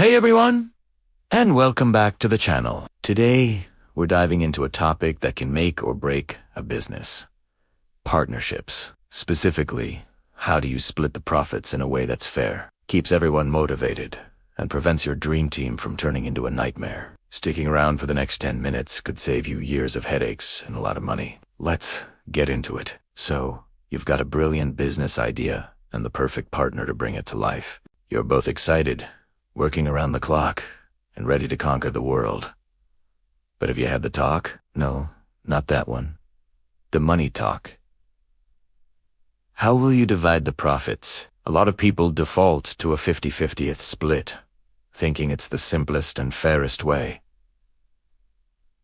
Hey everyone, and welcome back to the channel. Today, we're diving into a topic that can make or break a business. Partnerships. Specifically, how do you split the profits in a way that's fair, keeps everyone motivated, and prevents your dream team from turning into a nightmare? Sticking around for the next 10 minutes could save you years of headaches and a lot of money. Let's get into it. So, you've got a brilliant business idea and the perfect partner to bring it to life. You're both excited, working around the clock, and ready to conquer the world. But have you had the talk? No, not that one. The money talk. How will you divide the profits? A lot of people default to a 50-50th split, thinking it's the simplest and fairest way.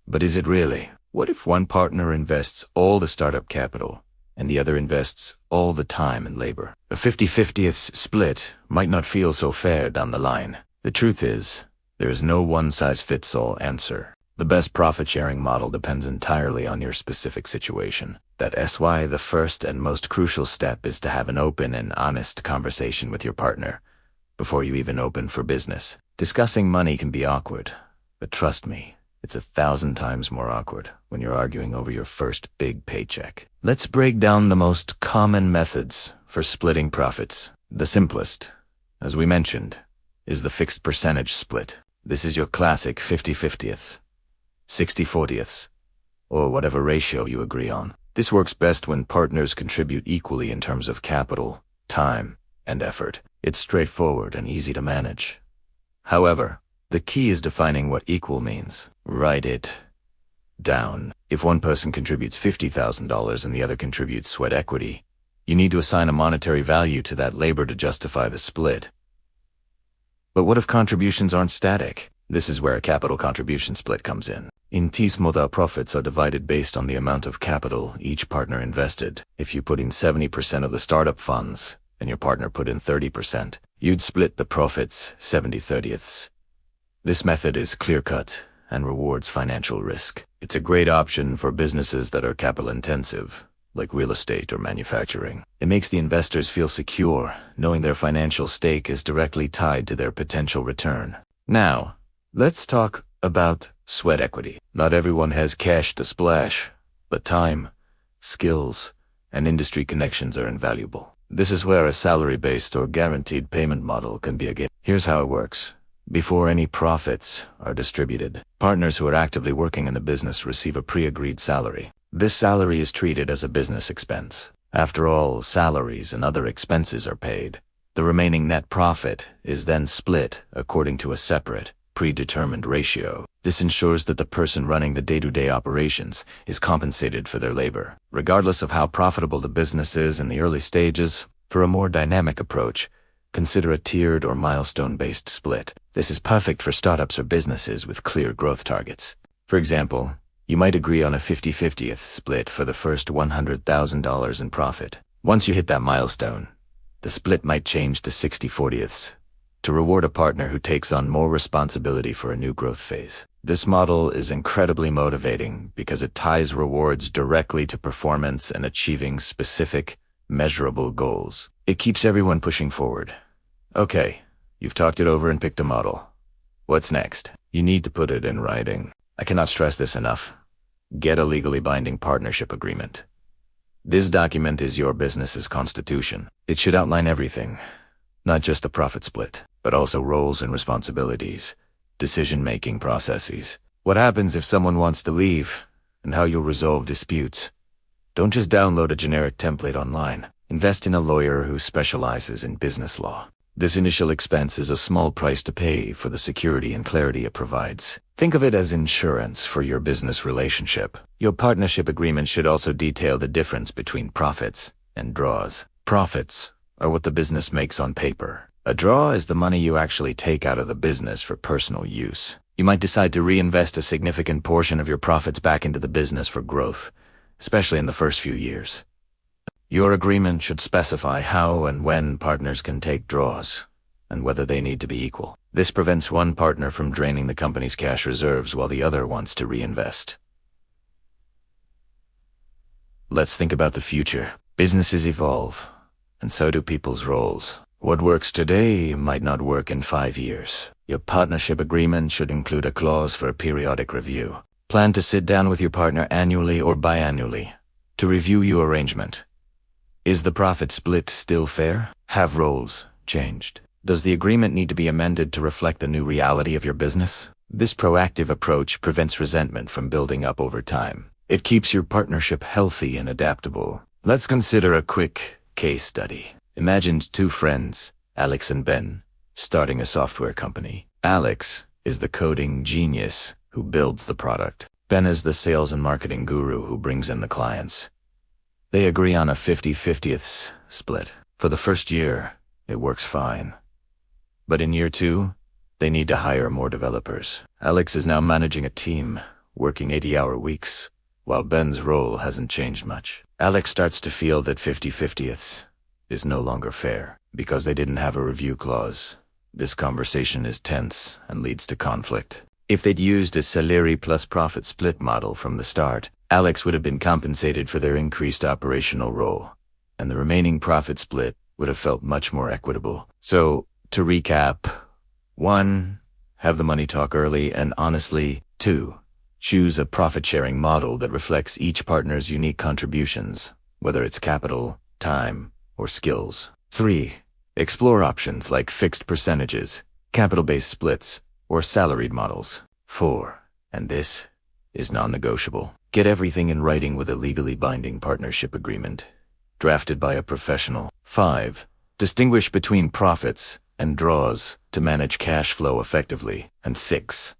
But is it really? What if one partner invests all the startup capital, and the other invests all the time and labor? A 50-50th split might not feel so fair down the line. The truth is, there is no one-size-fits-all answer. The best profit-sharing model depends entirely on your specific situation. That's why the first and most crucial step is to have an open and honest conversation with your partner before you even open for business. Discussing money can be awkward, but trust me, it's 1,000 times more awkward when you're arguing over your first big paycheck. Let's break down the most common methods for splitting profits. The simplest, as we mentioned, is the fixed percentage split. This is your classic 50-50ths, 60-40ths, or whatever ratio you agree on. This works best when partners contribute equally in terms of capital, time, and effort. It's straightforward and easy to manage. However, the key is defining what equal means. Write it down. If one person contributes $50,000 and the other contributes sweat equity, you need to assign a monetary value to that labor to justify the split. But what if contributions aren't static? This is where a capital contribution split comes in. In this model, profits are divided based on the amount of capital each partner invested. If you put in 70% of the startup funds and your partner put in 30%, you'd split the profits 70-30ths. This method is clear-cut and rewards financial risk. It's a great option for businesses that are capital-intensive, like real estate or manufacturing. It makes the investors feel secure, knowing their financial stake is directly tied to their potential return. Now, let's talk about sweat equity. Not everyone has cash to splash, but time, skills, and industry connections are invaluable. This is where a salary-based or guaranteed payment model can be a game. Here's how it works. Before any profits are distributed, partners who are actively working in the business receive a pre-agreed salary. This salary is treated as a business expense. After all salaries and other expenses are paid, the remaining net profit is then split according to a separate, predetermined ratio. This ensures that the person running the day-to-day operations is compensated for their labor. Regardless of how profitable the business is in the early stages, for a more dynamic approach, consider a tiered or milestone-based split. This is perfect for startups or businesses with clear growth targets. For example, you might agree on a 50-50th split for the first $100,000 in profit. Once you hit that milestone, the split might change to 60-40ths to reward a partner who takes on more responsibility for a new growth phase. This model is incredibly motivating because it ties rewards directly to performance and achieving specific, measurable goals. It keeps everyone pushing forward. Okay, you've talked it over and picked a model. What's next? You need to put it in writing. I cannot stress this enough. Get a legally binding partnership agreement. This document is your business's constitution. It should outline everything, not just the profit split, but also roles and responsibilities, decision-making processes. What happens if someone wants to leave, and how you'll resolve disputes. Don't just download a generic template online. Invest in a lawyer who specializes in business law. This initial expense is a small price to pay for the security and clarity it provides. Think of it as insurance for your business relationship. Your partnership agreement should also detail the difference between profits and draws. Profits are what the business makes on paper. A draw is the money you actually take out of the business for personal use. You might decide to reinvest a significant portion of your profits back into the business for growth, especially in the first few years. Your agreement should specify how and when partners can take draws, and whether they need to be equal. This prevents one partner from draining the company's cash reserves while the other wants to reinvest. Let's think about the future. Businesses evolve, and so do people's roles. What works today might not work in 5 years. Your partnership agreement should include a clause for a periodic review. Plan to sit down with your partner annually or biannually to review your arrangement. Is the profit split still fair? Have roles changed? Does the agreement need to be amended to reflect the new reality of your business? This proactive approach prevents resentment from building up over time. It keeps your partnership healthy and adaptable. Let's consider a quick case study. Imagine two friends, Alex and Ben, starting a software company. Alex is the coding genius who builds the product. Ben is the sales and marketing guru who brings in the clients. They agree on a 50-50th split. For the first year, it works fine. But in year 2, they need to hire more developers. Alex is now managing a team, working 80-hour weeks, while Ben's role hasn't changed much. Alex starts to feel that 50-50ths is no longer fair because they didn't have a review clause. This conversation is tense and leads to conflict. If they'd used a salary plus profit split model from the start, Alex would have been compensated for their increased operational role, and the remaining profit split would have felt much more equitable. So, to recap, 1. Have the money talk early and honestly. 2. Choose a profit-sharing model that reflects each partner's unique contributions, whether it's capital, time, or skills. 3. Explore options like fixed percentages, capital-based splits, or salaried models. 4. And this is non-negotiable. Get everything in writing with a legally binding partnership agreement, drafted by a professional. 5. Distinguish between profits and draws to manage cash flow effectively. And 6.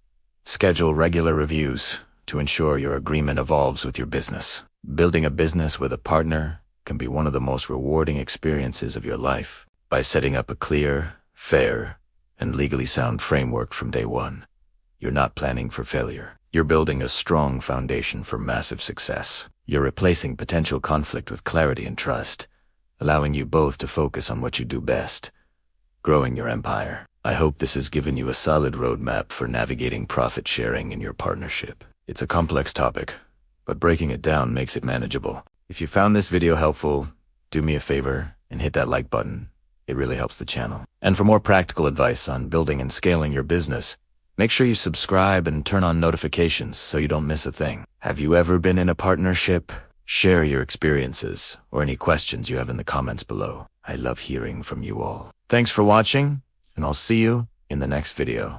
Schedule regular reviews to ensure your agreement evolves with your business. Building a business with a partner can be one of the most rewarding experiences of your life. By setting up a clear, fair, and legally sound framework from day one, you're not planning for failure. You're building a strong foundation for massive success. You're replacing potential conflict with clarity and trust, allowing you both to focus on what you do best, growing your empire. I hope this has given you a solid roadmap for navigating profit sharing in your partnership. It's a complex topic, but breaking it down makes it manageable. If you found this video helpful, do me a favor and hit that like button. It really helps the channel. And for more practical advice on building and scaling your business, make sure you subscribe and turn on notifications so you don't miss a thing. Have you ever been in a partnership? Share your experiences or any questions you have in the comments below. I love hearing from you all. Thanks for watching, and I'll see you in the next video.